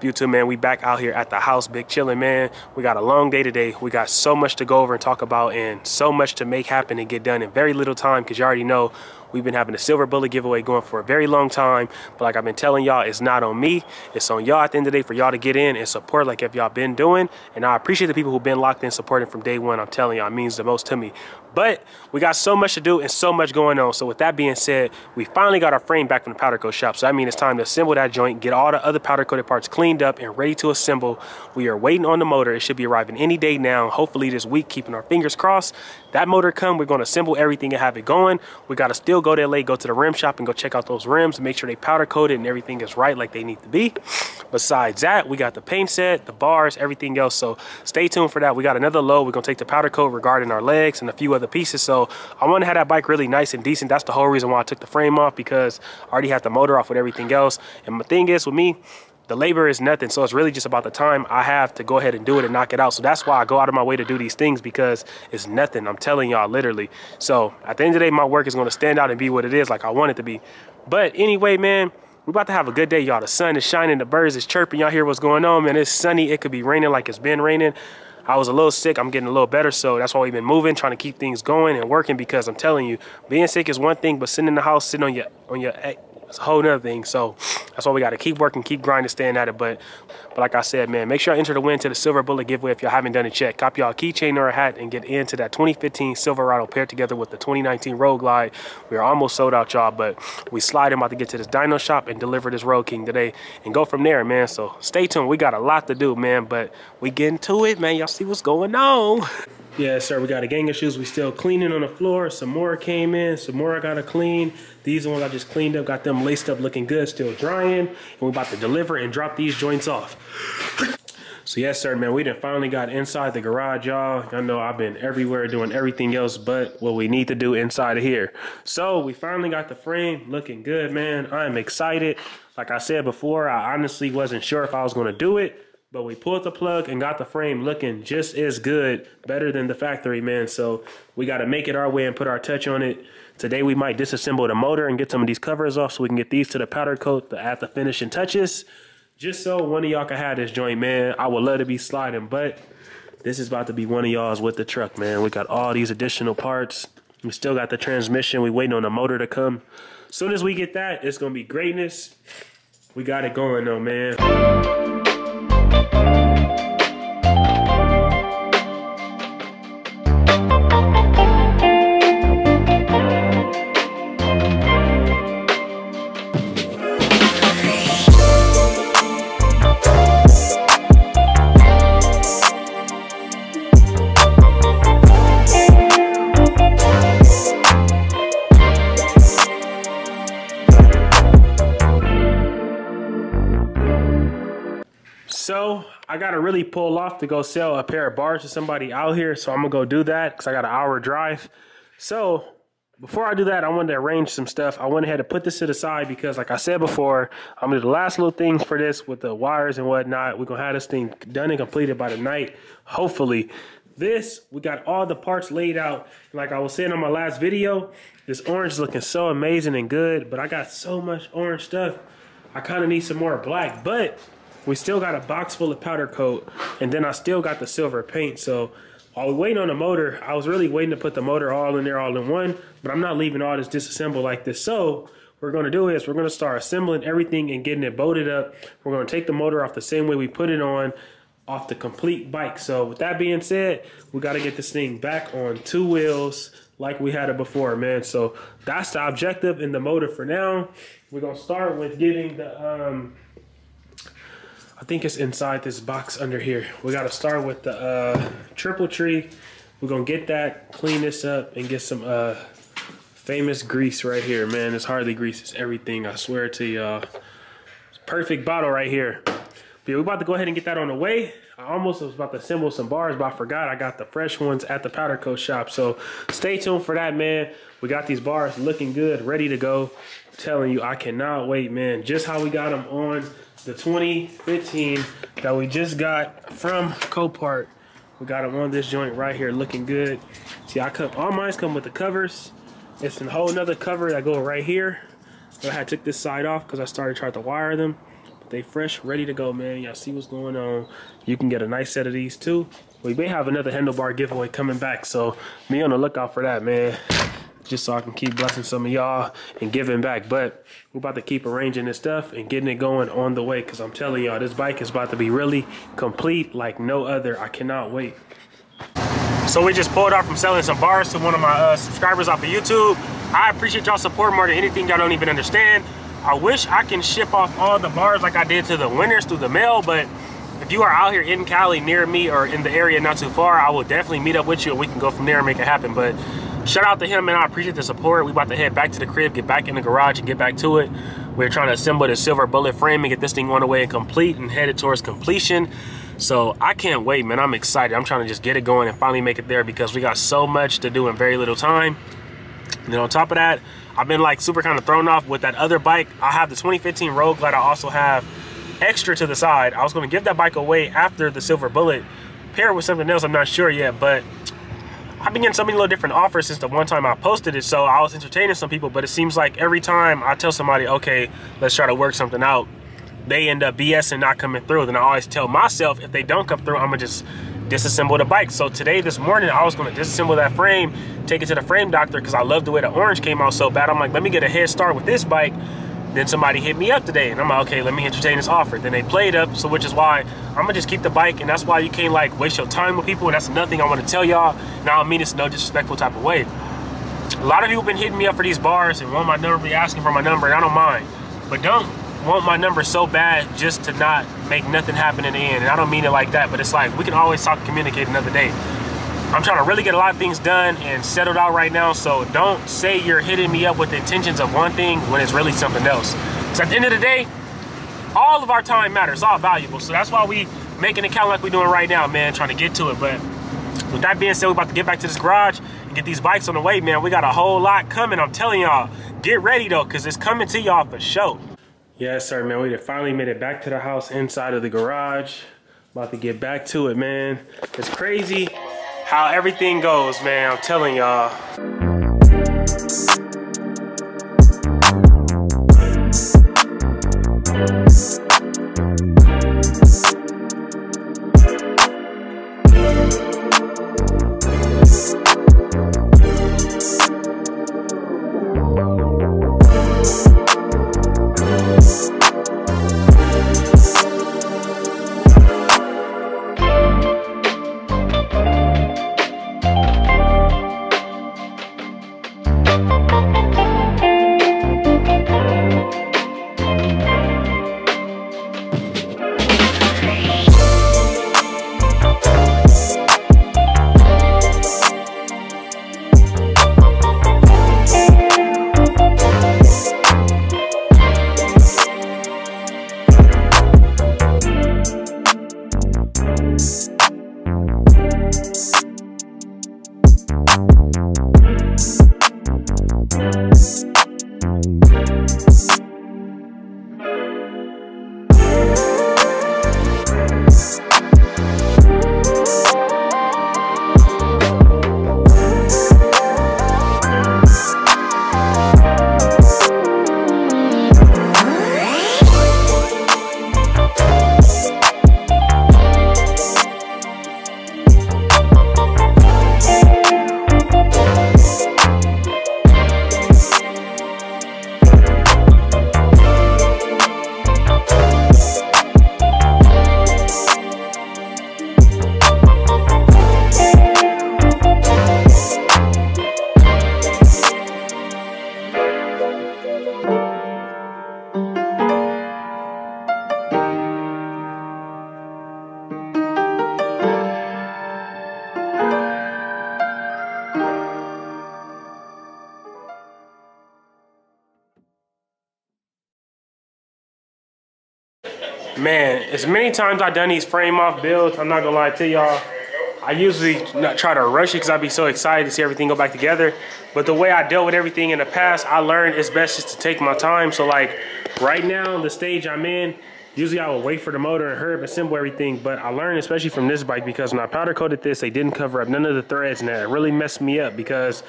up, YouTube, man? We back out here at the house, big chilling, man. We got a long day today. We got so much to go over and talk about and so much to make happen and get done in very little time, because you already know we've been having a silver bullet giveaway going for a very long time. But like I've been telling y'all, it's not on me. It's on y'all at the end of the day for y'all to get in and support like if y'all been doing. And I appreciate the people who've been locked in supporting from day one. I'm telling y'all, it means the most to me. But we got so much to do and so much going on. So with that being said, we finally got our frame back from the powder coat shop. So that means it's time to assemble that joint, get all the other powder coated parts cleaned up and ready to assemble. We are waiting on the motor. It should be arriving any day now, hopefully this week, keeping our fingers crossed. That motor come, we're gonna assemble everything and have it going. We gotta still go to LA, go to the rim shop and go check out those rims, make sure they powder coated and everything is right like they need to be. Besides that, we got the paint set, the bars, everything else. So stay tuned for that. We got another load. We're gonna take the powder coat regarding our legs and a few other pieces. So I want to have that bike really nice and decent. That's the whole reason why I took the frame off, because I already had the motor off with everything else. And my thing is with me, the labor is nothing. So it's really just about the time I have to go ahead and do it and knock it out. So that's why I go out of my way to do these things, because it's nothing. I'm telling y'all, literally. So at the end of the day, my work is going to stand out and be what it is, like I want it to be. But anyway, man, we're about to have a good day, y'all. The sun is shining, the birds is chirping. Y'all hear what's going on, man. It's sunny. It could be raining like it's been raining. I was a little sick. I'm getting a little better, so that's why we've been moving, trying to keep things going and working, because I'm telling you, being sick is one thing, but sitting in the house, sitting on your it's a whole nother thing. So that's why we got to keep working, keep grinding, staying at it. But like I said, man, make sure I enter to win to the silver bullet giveaway if y'all haven't done it yet. Cop y'all a keychain or a hat and get into that 2015 Silverado paired together with the 2019 Roadglide. We are almost sold out, y'all, but we slide about to get to this dyno shop and deliver this Road King today and go from there, man. So stay tuned. We got a lot to do, man, but we getting to it, man. Y'all see what's going on. Yes, sir, we got a gang of shoes. We still cleaning on the floor. Some more came in, some more I gotta clean. These ones I just cleaned up, got them laced up, looking good, still drying. And we're about to deliver and drop these joints off. So yes, sir, man, we done finally got inside the garage, y'all. Y'all know I've been everywhere doing everything else but what we need to do inside of here. So we finally got the frame looking good, man. I'm excited. Like I said before, I honestly wasn't sure if I was gonna do it, but we pulled the plug and got the frame looking just as good, better than the factory, man. So we got to make it our way and put our touch on it. Today we might disassemble the motor and get some of these covers off so we can get these to the powder coat to add the finishing touches. Just so one of y'all can have this joint, man. I would love to be sliding, but this is about to be one of y'all's with the truck, man. We got all these additional parts. We still got the transmission. We waiting on the motor to come. As soon as we get that, it's going to be greatness. We got it going though, man. So I got to really pull off to go sell a pair of bars to somebody out here. So I'm going to go do that because I got an hour drive. So before I do that, I wanted to arrange some stuff. I went ahead and put this to the side because, like I said before, I'm going to do the last little things for this with the wires and whatnot. We're going to have this thing done and completed by the night, hopefully. This, we got all the parts laid out. Like I was saying on my last video, this orange is looking so amazing and good, but I got so much orange stuff. I kind of need some more black, but we still got a box full of powder coat, and then I still got the silver paint. So while we're waiting on the motor, I was really waiting to put the motor all in there all in one, but I'm not leaving all this disassembled like this. So what we're going to do is we're going to start assembling everything and getting it bolted up. We're going to take the motor off the same way we put it on, off the complete bike. So with that being said, we got to get this thing back on two wheels like we had it before, man. So that's the objective in the motor for now. We're going to start with getting the I think it's inside this box under here. We got to start with the triple tree. We're going to get that, clean this up, and get some famous grease right here, man. It's hardly grease. It's everything. I swear to y'all. Perfect bottle right here. But yeah, we're about to go ahead and get that on the way. I almost was about to assemble some bars, but I forgot I got the fresh ones at the powder coat shop. So stay tuned for that, man. We got these bars looking good, ready to go. I'm telling you, I cannot wait, man. Just how we got them on the 2015 that we just got from Copart. We got them on this joint right here, looking good. See, all mine come with the covers. It's a whole nother cover that go right here. I had took this side off because I started trying to wire them. They fresh, ready to go, man. Y'all see what's going on. You can get a nice set of these too. We may have another handlebar giveaway coming back, so be on the lookout for that, man. Just so I can keep blessing some of y'all and giving back. But we're about to keep arranging this stuff and getting it going on the way, because I'm telling y'all, this bike is about to be really complete like no other. I cannot wait. So we just pulled off from selling some bars to one of my subscribers off of YouTube. I appreciate y'all support more than anything. Y'all don't even understand. I wish I can ship off all the bars like I did to the winners through the mail, but if you are out here in Cali near me or in the area not too far, I will definitely meet up with you and we can go from there and make it happen. But shout out to him, man. I appreciate the support. We about to head back to the crib, get back in the garage and get back to it. We're trying to assemble the silver bullet frame and get this thing on the way and complete and headed towards completion. So I can't wait, man. I'm excited. I'm trying to just get it going and finally make it there, because we got so much to do in very little time. And then on top of that, I've been like super kind of thrown off with that other bike. I have the 2015 Roadglide. I also have extra to the side. I was going to give that bike away after the silver bullet, pair with something else. I'm not sure yet, but I've been getting so many little different offers since the one time I posted it. So I was entertaining some people, but it seems like every time I tell somebody, okay, let's try to work something out, they end up BSing, not coming through. Then I always tell myself, if they don't come through, I'm gonna just disassemble the bike. So today, this morning, I was gonna disassemble that frame, take it to the frame doctor, because I love the way the orange came out so bad. I'm like, let me get a head start with this bike. Then somebody hit me up today, and I'm like, okay, let me entertain this offer. Then they played up, so which is why I'm gonna just keep the bike, and that's why you can't like waste your time with people, and that's another thing I want to tell y'all. Now, I don't mean this in no disrespectful type of way. A lot of people been hitting me up for these bars and want my number, be asking for my number, and I don't mind, but don't want my number so bad just to not make nothing happen in the end. And I don't mean it like that, but it's like we can always talk and communicate another day. I'm trying to really get a lot of things done and settled out right now, so don't say you're hitting me up with the intentions of one thing when it's really something else. So at the end of the day, all of our time matters, all valuable. So that's why we making it count like we're doing right now, man, trying to get to it. But with that being said, we're about to get back to this garage and get these bikes on the way, man. We got a whole lot coming. I'm telling y'all, get ready though, because it's coming to y'all for sure. Yes, sir, man. We finally made it back to the house inside of the garage. About to get back to it, man. It's crazy how everything goes, man. I'm telling y'all. Man, as many times I've done these frame off builds, I'm not gonna lie to y'all, I usually not try to rush it because I'd be so excited to see everything go back together. But the way I dealt with everything in the past, I learned it's best just to take my time. So like right now, the stage I'm in, usually I would wait for the motor and hurry up and assemble everything. But I learned, especially from this bike, because when I powder coated this, they didn't cover up none of the threads, and that really messed me up because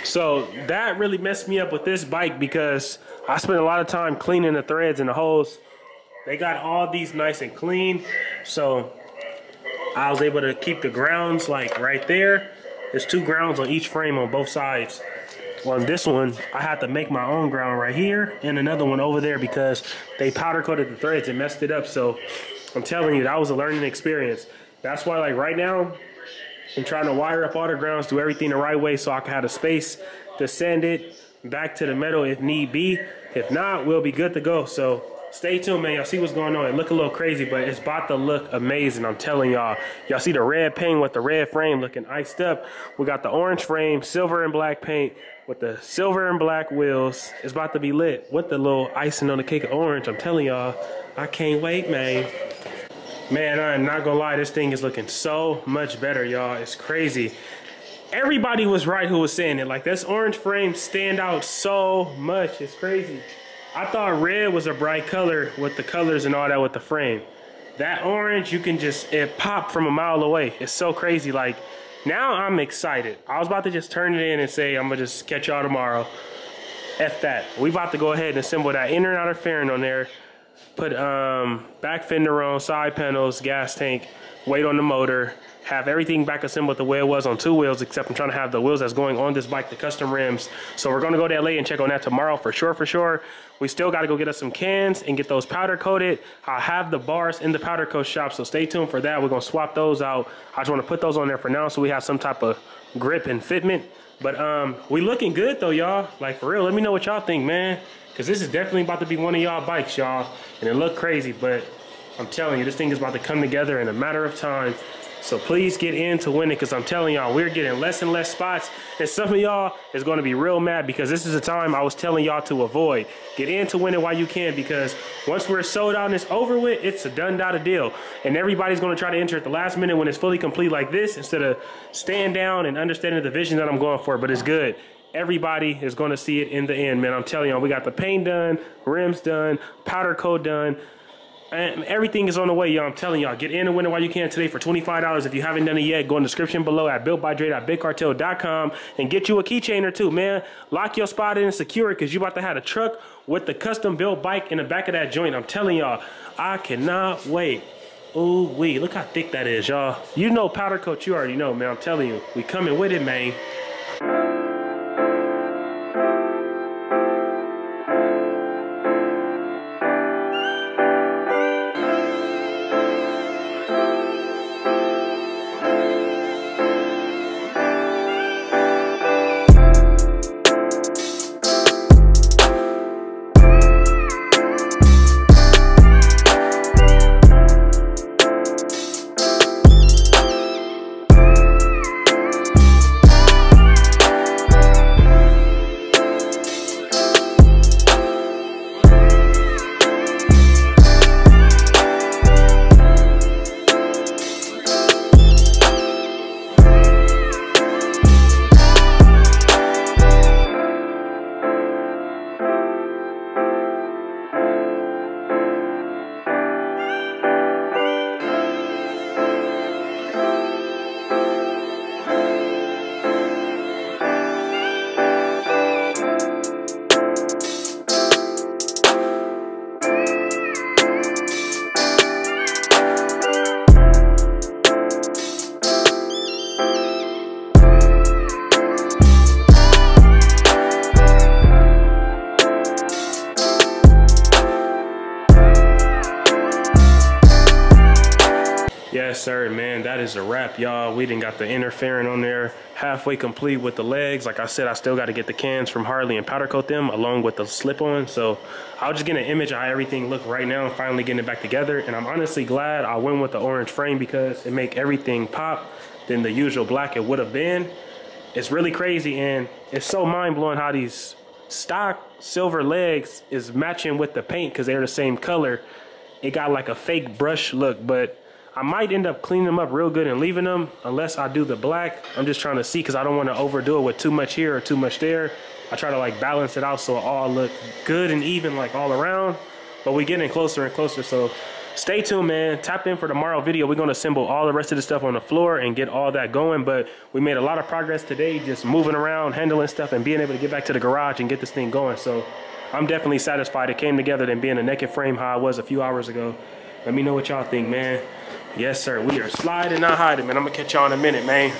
So that really messed me up with this bike because I spent a lot of time cleaning the threads and the holes. They got all these nice and clean. So I was able to keep the grounds like right there. There's 2 grounds on each frame on both sides. On this one, I had to make my own ground right here and another one over there because they powder coated the threads and messed it up. So I'm telling you, that was a learning experience. That's why like right now, I'm trying to wire up all the grounds, do everything the right way so I can have the space to send it back to the metal if need be. If not, we'll be good to go. So stay tuned, man. Y'all see what's going on. It look a little crazy, but it's about to look amazing. I'm telling y'all. Y'all see the red paint with the red frame looking iced up. We got the orange frame, silver and black paint with the silver and black wheels. It's about to be lit with the little icing on the cake of orange. I'm telling y'all, I can't wait, man. Man, I'm not gonna lie, this thing is looking so much better, y'all. It's crazy. Everybody was right who was saying it. Like, this orange frame stand out so much. It's crazy. I thought red was a bright color with the colors and all that with the frame. That orange, you can just, it popped from a mile away. It's so crazy. Like, now I'm excited. I was about to just turn it in and say, I'm gonna just catch y'all tomorrow. F that. We about to go ahead and assemble that inner and outer fairing on there. Put back fender on, side panels, gas tank, weight on the motor, have everything back assembled the way it was on 2 wheels, except I'm trying to have the wheels that's going on this bike, the custom rims. So we're gonna go to LA and check on that tomorrow for sure. We still gotta go get us some cans and get those powder coated. I have the bars in the powder coat shop, so stay tuned for that. We're gonna swap those out. I just wanna put those on there for now so we have some type of grip and fitment. But we looking good though, y'all. Like, for real, let me know what y'all think, man. Cause this is definitely about to be one of y'all bikes, y'all. And it look crazy, but I'm telling you, this thing is about to come together in a matter of time. So please get in to win it, because I'm telling y'all, we're getting less and less spots. And some of y'all is going to be real mad because this is the time I was telling y'all to avoid. Get in to win it while you can, because once we're sold out and it's over with, it's a done data deal. And everybody's going to try to enter at the last minute when it's fully complete like this, instead of staying down and understanding the vision that I'm going for. But it's good. Everybody is going to see it in the end, man. I'm telling y'all, we got the paint done, rims done, powder coat done, and everything is on the way, y'all. I'm telling y'all, get in and win it while you can today for $25. If you haven't done it yet, go in the description below at BuiltByDre.BigCartel.com and get you a keychain or 2, man. Lock your spot in and secure it, because you about to have a truck with the custom built bike in the back of that joint. I'm telling y'all, I cannot wait. Ooh wee, look how thick that is, y'all. You know powder coat, you already know, man. I'm telling you, we coming with it, man. Yes, sir, man, that is a wrap, y'all. We done got the inner fairing on there, halfway complete with the legs. Like I said, I still got to get the cans from Harley and powder coat them along with the slip-on. So I'll just get an image of how everything look right now and finally getting it back together. And I'm honestly glad I went with the orange frame, because it make everything pop than the usual black it would have been. It's really crazy, and it's so mind-blowing how these stock silver legs is matching with the paint, because they're the same color. It got like a fake brush look, but I might end up cleaning them up real good and leaving them, unless I do the black. I'm just trying to see, because I don't want to overdo it with too much here or too much there. I try to like balance it out so it all look good and even like all around. But we're getting closer and closer, so stay tuned, man. Tap in for tomorrow's video. We're gonna assemble all the rest of the stuff on the floor and get all that going. But we made a lot of progress today, just moving around, handling stuff, and being able to get back to the garage and get this thing going. So I'm definitely satisfied it came together than being a naked frame how I was a few hours ago. Let me know what y'all think, man. Yes, sir. We are sliding, not hiding, man. I'm gonna catch y'all in a minute, man.